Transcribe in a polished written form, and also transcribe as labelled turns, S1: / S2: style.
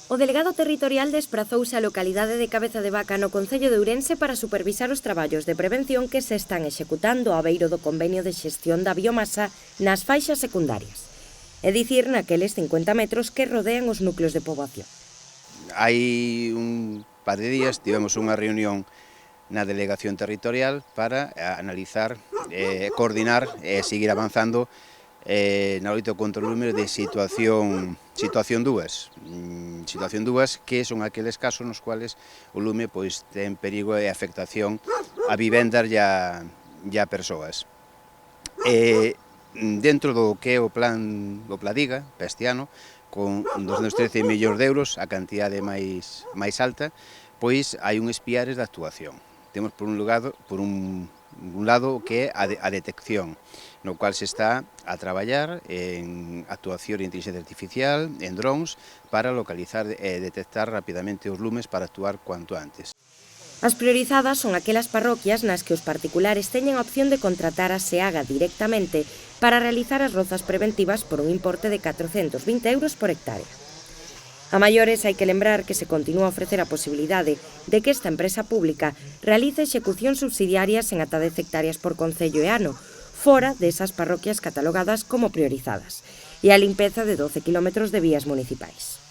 S1: O delegado territorial desprazouse á localidade de Cabeza de Vaca no concello de Ourense para supervisar os traballos de prevención que se están executando a beiro do convenio de xestión da biomasa nas faixas secundarias, é dicir, naqueles 50 metros que rodean os núcleos de poboación.
S2: Hai un par de días tivemos unha reunión na delegación territorial para analizar, coordinar e seguir avanzando na loita contra o lume de situación 2. Situación 2 que son aqueles casos nos cuales o lume pois ten perigo e afectación a vivendas e a persoas. Dentro do que é o plan do Pladiga, para este ano, con 213 millóns de euros, a cantidade máis alta, pois hai un espiares de actuación. Temos por un lado que é a detección, no cual se está a traballar en actuación de inteligencia artificial, en drones, para localizar e detectar rapidamente os lumes para actuar cuanto antes.
S1: As priorizadas son aquelas parroquias nas que os particulares teñen a opción de contratar a SEAGA directamente para realizar as rozas preventivas por un importe de 420 euros por hectárea. A maiores hai que lembrar que se continúa a ofrecer a posibilidade de que esta empresa pública realice execucións subsidiarias en ata 10 hectáreas por concello e ano, fora desas parroquias catalogadas como priorizadas, e a limpeza de 12 kilómetros de vías municipais.